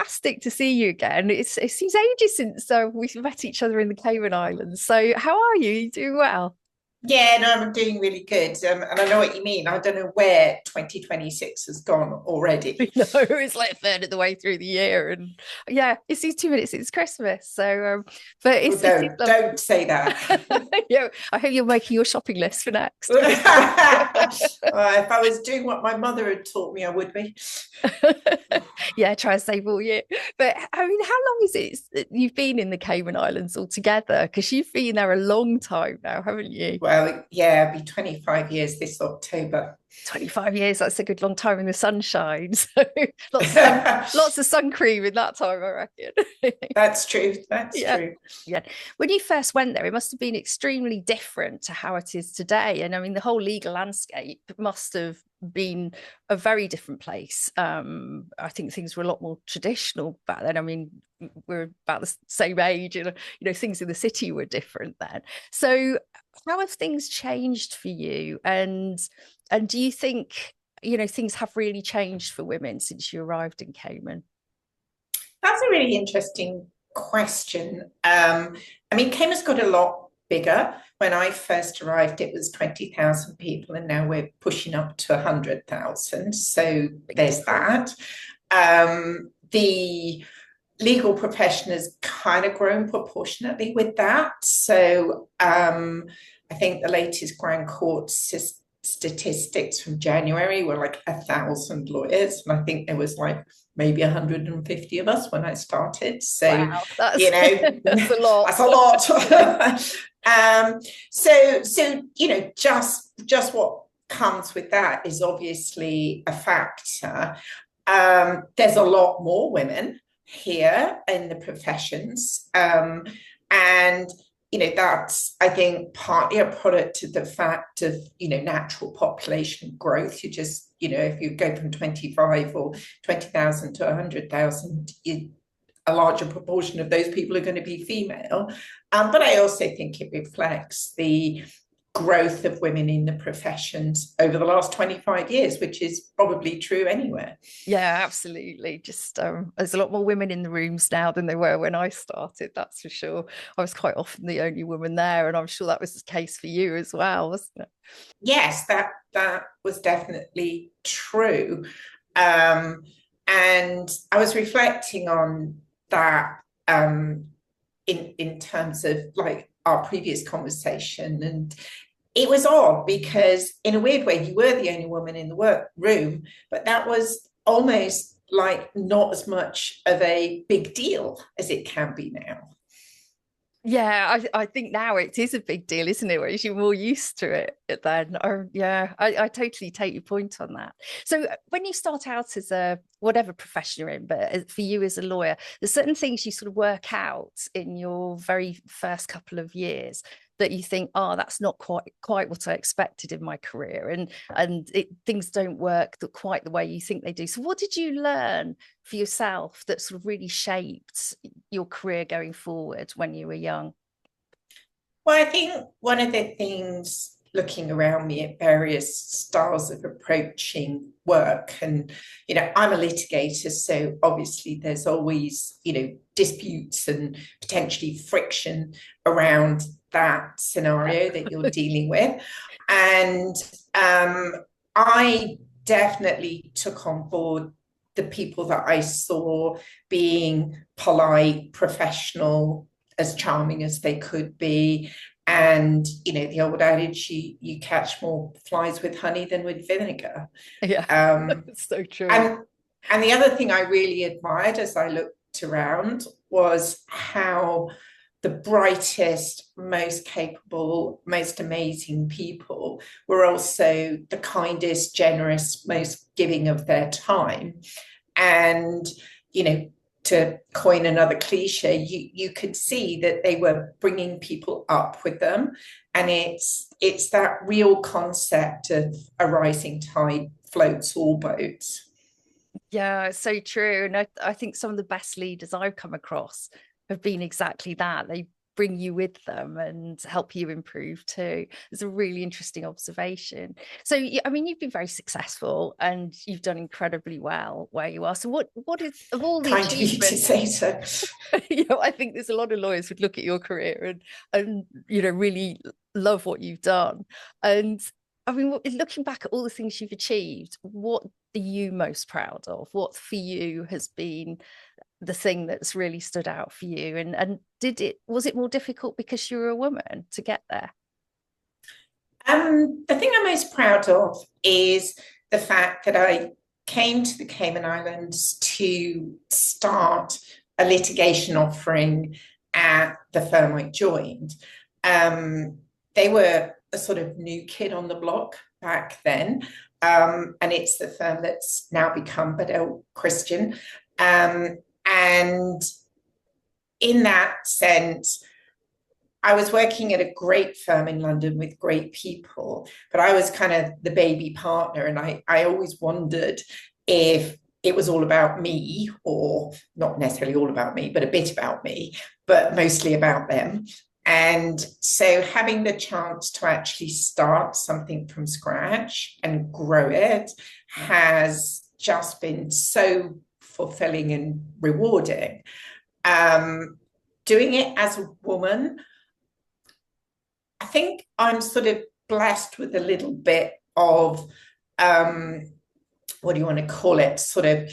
fantastic to see you again. It seems ages since we've met each other in the Cayman Islands. So how are you? You doing well? Yeah, no, I'm doing really good. And I know what you mean. I don't know where 2026 has gone already. No, it's like a third of the way through the year, and yeah, it's these 2 minutes. It's Christmas, so but Oh, it's lovely. don't say that. Yeah, I hope you're making your shopping list for next. If I was doing what my mother had taught me, I would be. Yeah, try and save all year. But I mean, how long is it that you've been in the Cayman Islands altogether? Because you've been there a long time now, haven't you? Well, yeah, it'll be 25 years this October. 25 years, that's a good long time in the sunshine. So lots of sun cream in that time, I reckon. That's true. That's Yeah. true. Yeah. When you first went there, it must have been extremely different to how it is today. And I mean, the whole legal landscape must have been a very different place. I think things were a lot more traditional back then. I mean, we're about the same age, and things in the city were different then. So how have things changed for you? And do you think, things have really changed for women since you arrived in Cayman? That's a really interesting question. I mean, Cayman's got a lot bigger. When I first arrived, it was 20,000 people, and now we're pushing up to 100,000. So Big there's difference. that. The legal profession has kind of grown proportionately with that. So I think the latest Grand Court statistics from January were like 1,000 lawyers, and I think there was like maybe 150 of us when I started. So, Wow, that's you know, that's a lot. that's a lot. Just what comes with that is obviously a factor. There's a lot more women here in the professions. And that's, I think, partly a product of the fact of, natural population growth. If you go from 25 or 20,000 to 100,000, a larger proportion of those people are going to be female. But I also think it reflects the growth of women in the professions over the last 25 years, which is probably true anywhere. Yeah, absolutely. Just there's a lot more women in the rooms now than there were when I started, that's for sure. I was quite often the only woman there, and I'm sure that was the case for you as well, wasn't it? Yes, that was definitely true. Um, and I was reflecting on that in terms of like our previous conversation, and it was odd because in a weird way you were the only woman in the workroom, but that was almost like not as much of a big deal as it can be now. Yeah, I think now it is a big deal, isn't it? Whereas you're more used to it then. Yeah, I totally take your point on that. So when you start out as a whatever profession you're in, but for you as a lawyer, there's certain things you sort of work out in your very first couple of years that you think, oh, that's not quite what I expected in my career, and things don't work quite the way you think they do. So what did you learn for yourself that sort of really shaped your career going forward when you were young? Well, I think one of the things looking around me at various styles of approaching work, and I'm a litigator, so obviously there's always disputes and potentially friction around that scenario that you're dealing with. And I definitely took on board the people that I saw being polite, professional, as charming as they could be. And the old adage, you catch more flies with honey than with vinegar. Yeah, Um, it's so true. and and the other thing I really admired as I looked around was how the brightest, most capable, most amazing people were also the kindest, generous, most giving of their time. And, you know, to coin another cliche, you could see that they were bringing people up with them. And it's that real concept of a rising tide floats all boats. Yeah, it's so true. And I think some of the best leaders I've come across have been exactly that. They bring you with them and help you improve too. It's a really interesting observation. So, I mean, you've been very successful and you've done incredibly well where you are. So what is, of all the Kind of you to achievements, say so. I think there's a lot of lawyers would look at your career and really love what you've done. And I mean, looking back at all the things you've achieved, what are you most proud of? What for you has been the thing that's really stood out for you? And was it more difficult because you were a woman to get there? The thing I'm most proud of is the fact that I came to the Cayman Islands to start a litigation offering at the firm I joined. They were a sort of new kid on the block back then. And it's the firm that's now become Bedell Cristin. And in that sense, I was working at a great firm in London with great people, but I was kind of the baby partner. And I always wondered if it was all about me, or not necessarily all about me, but a bit about me, but mostly about them. And so having the chance to actually start something from scratch and grow it has just been so fulfilling and rewarding. Doing it as a woman, I think I'm sort of blessed with a little bit of, what do you want to call it, sort of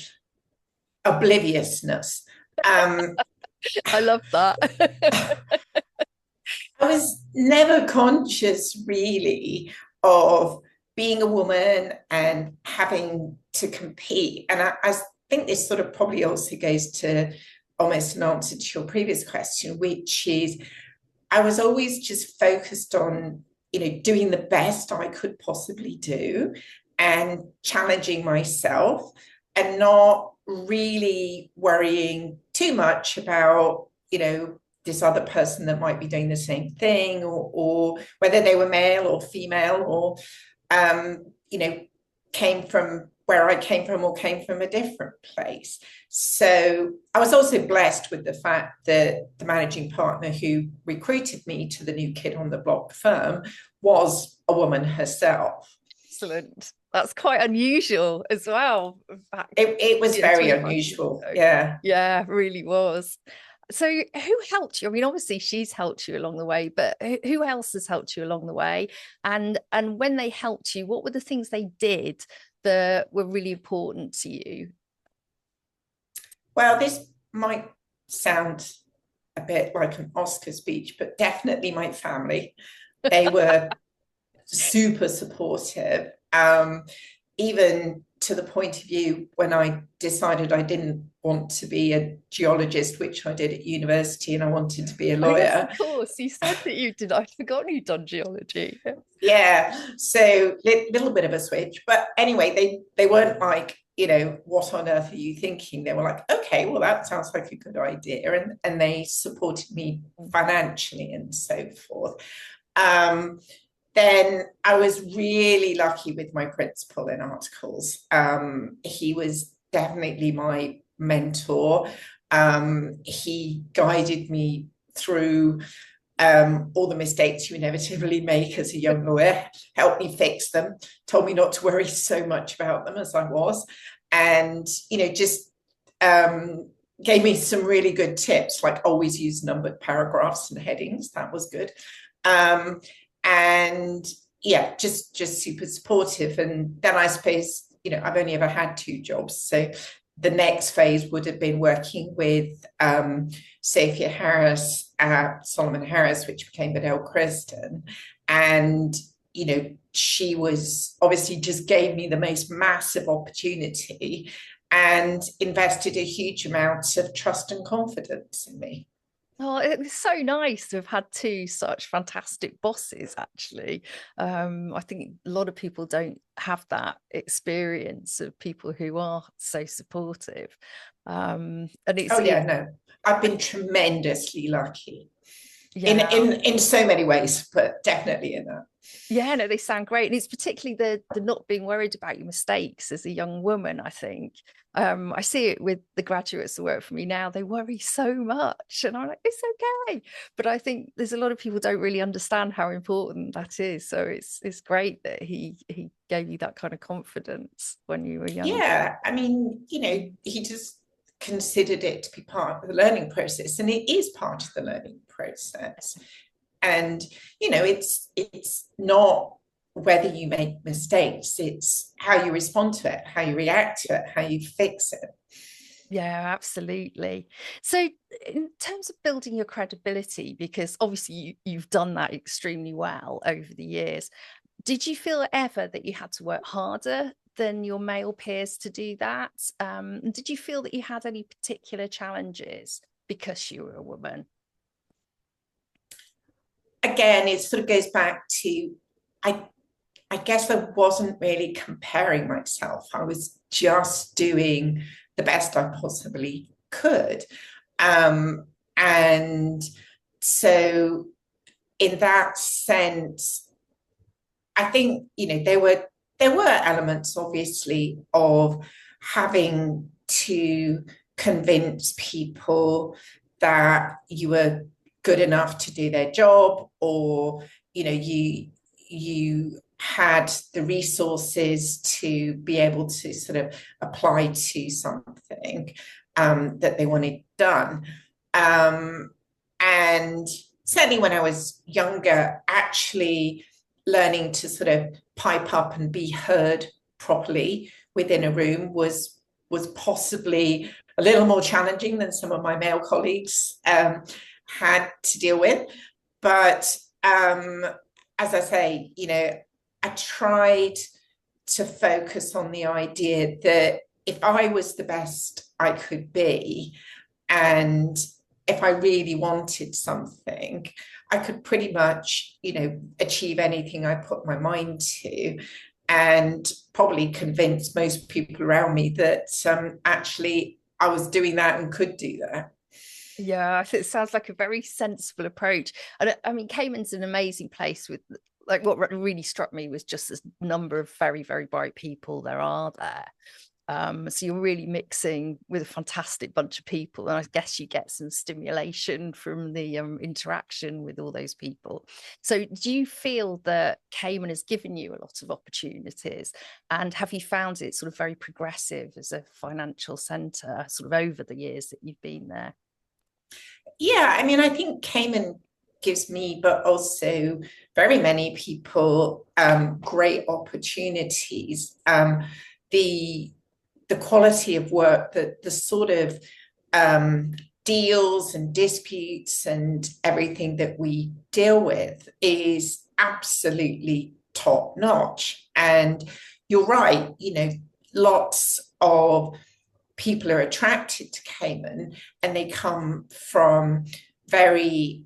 obliviousness. I love that. I was never conscious really of being a woman and having to compete. And I think this sort of probably also goes to almost an answer to your previous question, which is I was always just focused on, doing the best I could possibly do and challenging myself and not really worrying too much about, this other person that might be doing the same thing, or whether they were male or female, or, came from where I came from or came from a different place. So I was also blessed with the fact that the managing partner who recruited me to the new kid on the block firm was a woman herself. Excellent. That's quite unusual as well. It was very 25 years unusual. ago. Yeah. Yeah, really was. So who helped you? I mean, obviously she's helped you along the way, but who else has helped you along the way? And when they helped you, what were the things they did that were really important to you? Well, this might sound a bit like an Oscar speech, but definitely my family. They were super supportive, even to the point of view when I decided I didn't want to be a geologist, which I did at university, and I wanted to be a lawyer. Oh, yes, of course. You said that you did. I'd forgotten you'd done geology. Yeah, so little bit of a switch. But anyway, they weren't like, what on earth are you thinking? They were like, okay, well, that sounds like a good idea. And they supported me financially and so forth. Then I was really lucky with my principal in articles. He was definitely my mentor. He guided me through all the mistakes you inevitably make as a young lawyer, helped me fix them, told me not to worry so much about them as I was, and just gave me some really good tips, like always use numbered paragraphs and headings. That was good. And yeah, just super supportive. And then I suppose, I've only ever had two jobs. So the next phase would have been working with Sophia Harris at Solomon Harris, which became Bedell Cristin. And, she was obviously just gave me the most massive opportunity and invested a huge amount of trust and confidence in me. Oh, it's so nice to have had two such fantastic bosses, actually. I think a lot of people don't have that experience of people who are so supportive. And Oh, yeah, no, I've been tremendously lucky. Yeah. In so many ways, but definitely in that. Yeah, no, they sound great. And it's particularly the not being worried about your mistakes as a young woman, I think. I see it with the graduates that work for me now. They worry so much. And I'm like, it's okay. But I think there's a lot of people don't really understand how important that is. So it's great that he gave you that kind of confidence when you were younger. Yeah, I mean, he just considered it to be part of the learning process, and it is part of the learning process. And it's not whether you make mistakes, it's how you respond to it, how you react to it, how you fix it. Yeah, absolutely. So, in terms of building your credibility, because obviously you've done that extremely well over the years, did you feel ever that you had to work harder than your male peers to do that? Did you feel that you had any particular challenges because you were a woman? Again, it sort of goes back to I I guess I wasn't really comparing myself. I was just doing the best I possibly could. And so in that sense, I think, there were elements obviously of having to convince people that you were good enough to do their job, or you had the resources to be able to sort of apply to something that they wanted done. And certainly when I was younger, actually learning to sort of pipe up and be heard properly within a room was possibly a little more challenging than some of my male colleagues had to deal with. But as I say, I tried to focus on the idea that if I was the best I could be, and if I really wanted something, I could pretty much, achieve anything I put my mind to, and probably convince most people around me that actually I was doing that and could do that. Yeah, I think it sounds like a very sensible approach. And I mean, Cayman's an amazing place with like what really struck me was just this number of very, very bright people there are there. So you're really mixing with a fantastic bunch of people, and I guess you get some stimulation from the interaction with all those people. So do you feel that Cayman has given you a lot of opportunities, and have you found it sort of very progressive as a financial centre sort of over the years that you've been there? Yeah, I mean, I think Cayman gives me, but also very many people, great opportunities. The the quality of work, the sort of deals and disputes and everything that we deal with is absolutely top notch. And you're right, lots of people are attracted to Cayman, and they come from very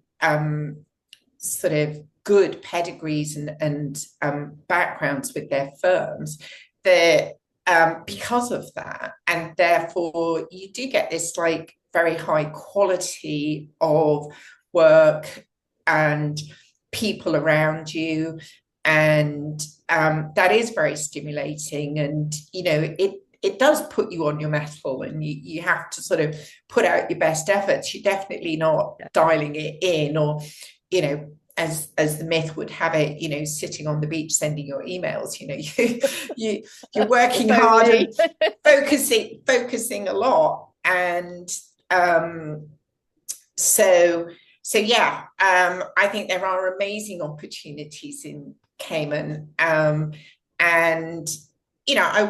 sort of good pedigrees and backgrounds with their firms that because of that, and therefore you do get this like very high quality of work and people around you, and that is very stimulating, and it does put you on your mettle, and you have to sort of put out your best efforts. You're definitely not dialing it in, or as the myth would have it, sitting on the beach sending your emails. You're working hard and focusing a lot, and so yeah, I think there are amazing opportunities in Cayman, and I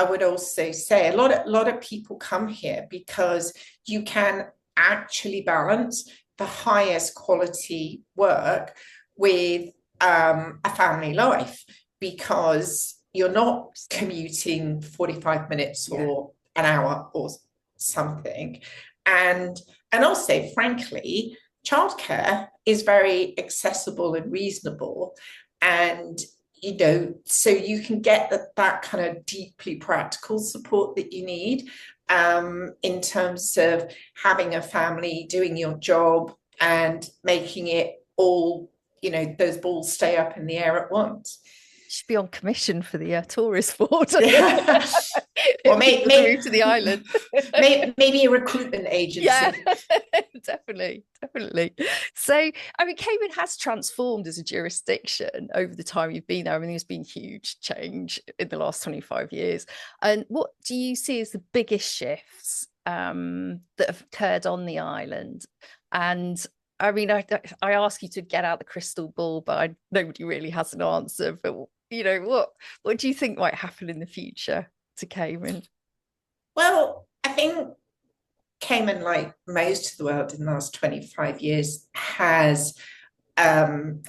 would also say a lot of people come here because you can actually balance the highest quality work with a family life, because you're not commuting 45 minutes or an hour or something. And also, frankly, childcare is very accessible and reasonable. And so you can get that kind of deeply practical support that you need in terms of having a family, doing your job, and making it all, those balls stay up in the air at once. Should be on commission for the tourist board. Yeah. Or People to the island. maybe a recruitment agency. Yeah, definitely. So, I mean, Cayman has transformed as a jurisdiction over the time you've been there. I mean, there's been huge change in the last 25 years. And what do you see as the biggest shifts that have occurred on the island? And I mean, I ask you to get out the crystal ball, but nobody really has an answer. But what do you think might happen in the future to Cayman? Well, I think Cayman, like most of the world in the last 25 years, has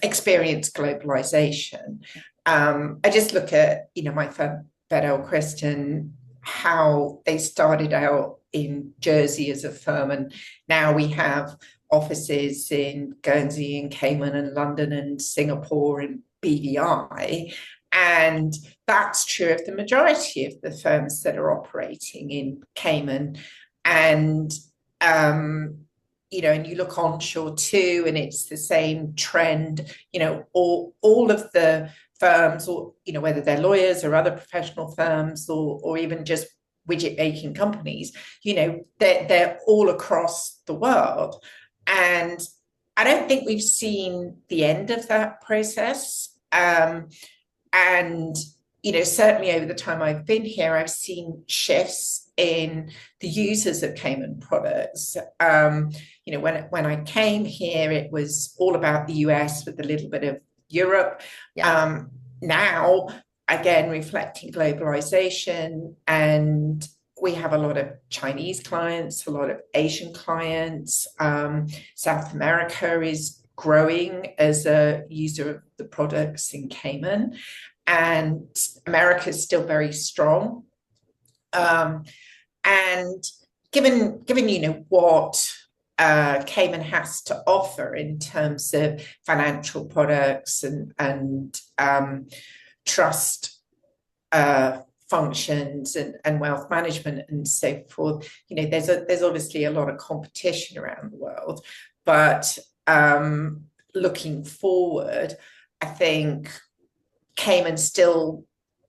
experienced globalization. I just look at, my firm, Bedell, Cristin, how they started out in Jersey as a firm, and now we have offices in Guernsey and Cayman and London and Singapore and BVI. And that's true of the majority of the firms that are operating in Cayman. And, and you look onshore too, and it's the same trend, all of the firms, or, whether they're lawyers or other professional firms, or even just widget making companies, they're all across the world. And I don't think we've seen the end of that process. And, certainly over the time I've been here, I've seen shifts in the users of Cayman products. When I came here, it was all about the US with a little bit of Europe. Yeah. Now, again, reflecting globalization, and we have a lot of Chinese clients, a lot of Asian clients. South America is growing as a user of the products in Cayman, and America is still very strong. And given what Cayman has to offer in terms of financial products and trust functions and wealth management and so forth, there's obviously a lot of competition around the world, but looking forward, I think Cayman still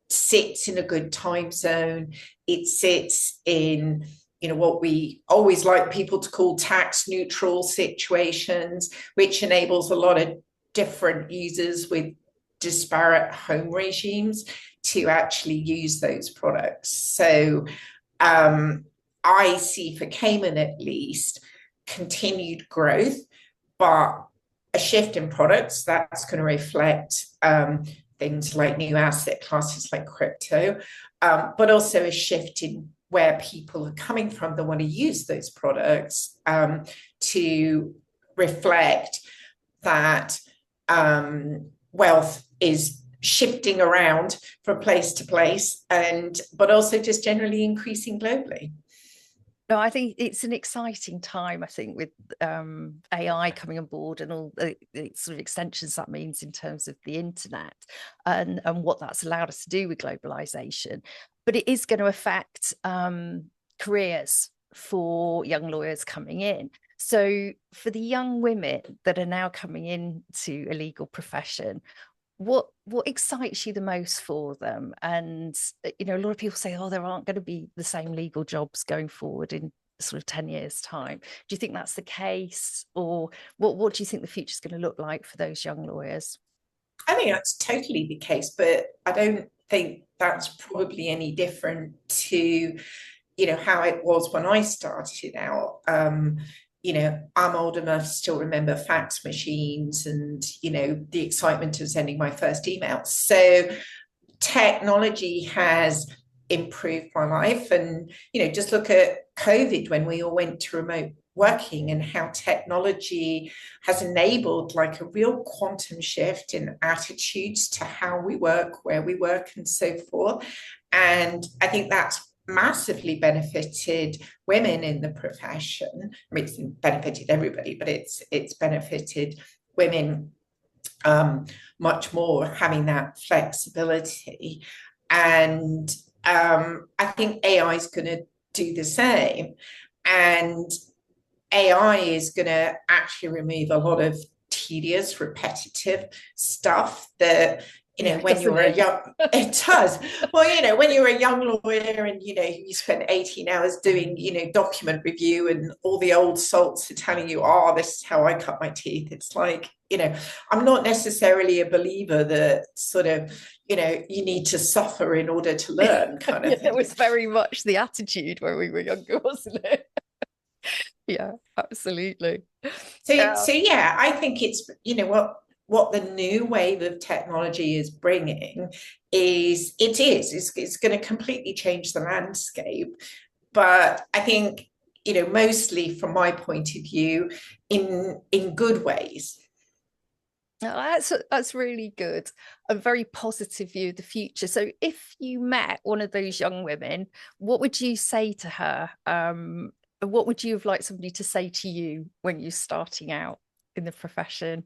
sits in a good time zone. It sits in, what we always like people to call tax neutral situations, which enables a lot of different users with disparate home regimes to actually use those products. So I see for Cayman at least continued growth, but a shift in products that's going to reflect things like new asset classes like crypto, but also a shift in where people are coming from that want to use those products, to reflect that wealth is shifting around from place to place, but also just generally increasing globally. No, I think it's an exciting time, I think, with AI coming on board and all the sort of extensions that means in terms of the internet and what that's allowed us to do with globalization. But it is going to affect careers for young lawyers coming in. So for the young women that are now coming into a legal profession, what excites you the most for them? And a lot of people say, oh, there aren't going to be the same legal jobs going forward in sort of 10 years time. Do you think that's the case, or what do you think the future is going to look like for those young lawyers? I think that's totally the case, but I don't think that's probably any different to how it was when I started out. I'm old enough to still remember fax machines and, the excitement of sending my first email. So technology has improved my life. And, just look at COVID when we all went to remote working and how technology has enabled like a real quantum shift in attitudes to how we work, where we work, and so forth. And I think that's massively benefited women in the profession. I mean, it's benefited everybody, but it's benefited women much more, having that flexibility. And I think AI is going to do the same. And AI is going to actually remove a lot of tedious, repetitive stuff that, when you're a young, it does. Well, when you're a young lawyer and, you spend 18 hours doing, document review and all the old salts are telling you, oh, this is how I cut my teeth. It's like, I'm not necessarily a believer that sort of, you need to suffer in order to learn kind of thing. It was very much the attitude when we were younger, wasn't it? Yeah, absolutely. So yeah, I think it's, what the new wave of technology is bringing is it's going to completely change the landscape. But I think, mostly from my point of view, in good ways. That's really good. A very positive view of the future. So if you met one of those young women, what would you say to her? What would you have liked somebody to say to you when you're starting out in the profession?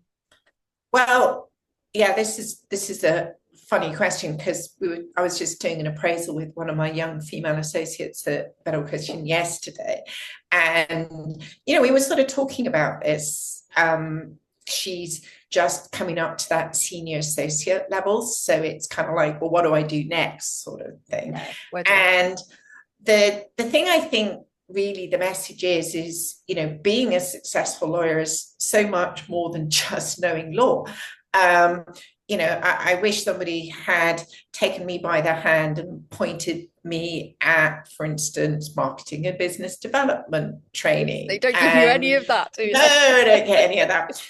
Well, yeah, this is a funny question because I was just doing an appraisal with one of my young female associates at Bedell Cristin yesterday, and we were sort of talking about this. She's just coming up to that senior associate level, so it's kind of like, well, what do I do next, sort of thing. Yeah, and the thing I think really the message is, being a successful lawyer is so much more than just knowing law. I wish somebody had taken me by the hand and pointed me at, for instance, marketing and business development training. They don't give you any of that, do they? No, I don't get any of that.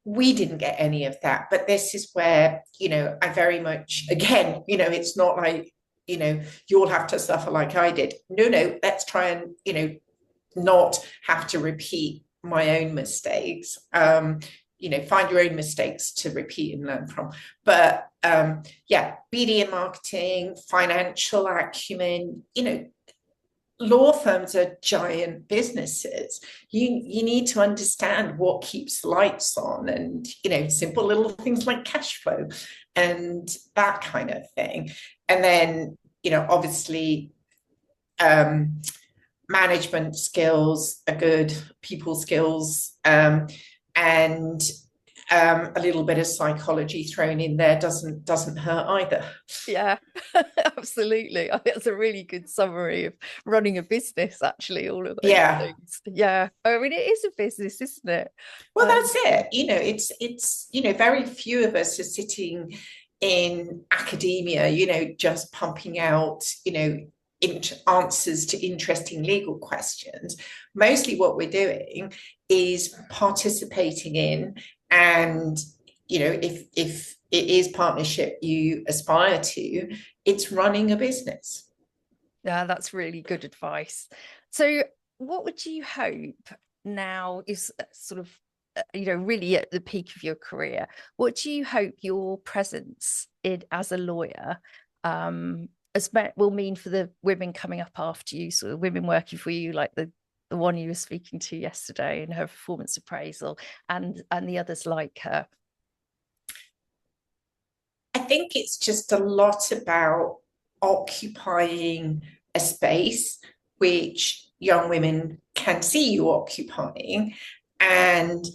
We didn't get any of that. But this is where, I very much, again, it's not like, you'll have to suffer like I did. No, let's try and, not have to repeat my own mistakes. Find your own mistakes to repeat and learn from. But yeah, BD and marketing, financial acumen, law firms are giant businesses. You need to understand what keeps the lights on and, simple little things like cash flow and that kind of thing. And then, obviously, management skills are good, people skills, and a little bit of psychology thrown in there doesn't hurt either. Yeah, absolutely. I think that's a really good summary of running a business, actually, all of those things. Yeah. I mean, it is a business, isn't it? Well, that's it. It's very few of us are sitting in academia, just pumping out, answers to interesting legal questions. Mostly what we're doing is participating in, and if it is partnership you aspire to, it's running a business. Yeah, that's really good advice. So what would you hope now is sort of really at the peak of your career, what do you hope your presence as a lawyer will mean for the women coming up after you, sort of women working for you, like the one you were speaking to yesterday in her performance appraisal, and the others like her? I think it's just a lot about occupying a space which young women can see you occupying, and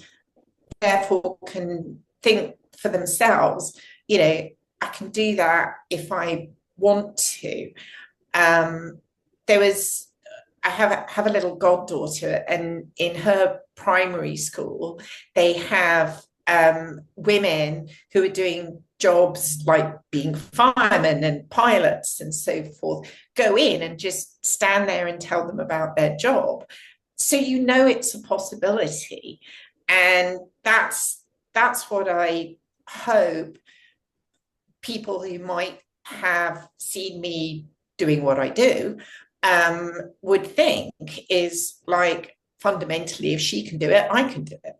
therefore can think for themselves, I can do that if I want to. I have a little goddaughter, and in her primary school, they have women who are doing jobs like being firemen and pilots and so forth, go in and just stand there and tell them about their job. So it's a possibility. And that's what I hope people who might have seen me doing what I do would think is like, fundamentally, if she can do it, I can do it.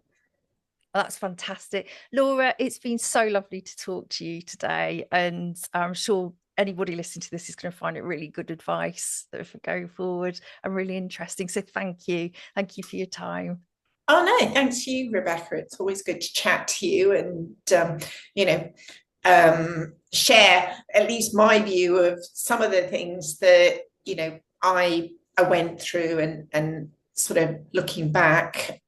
That's fantastic. Laura, it's been so lovely to talk to you today. And I'm sure anybody listening to this is going to find it really good advice for going forward and really interesting. So thank you. Thank you for your time. Oh, no, thanks to you, Rebecca. It's always good to chat to you and, share at least my view of some of the things that, I went through and sort of looking back,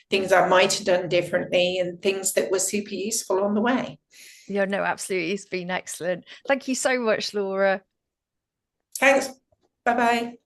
things I might have done differently and things that were super useful on the way. Yeah, no, absolutely. It's been excellent. Thank you so much, Laura. Thanks. Bye bye.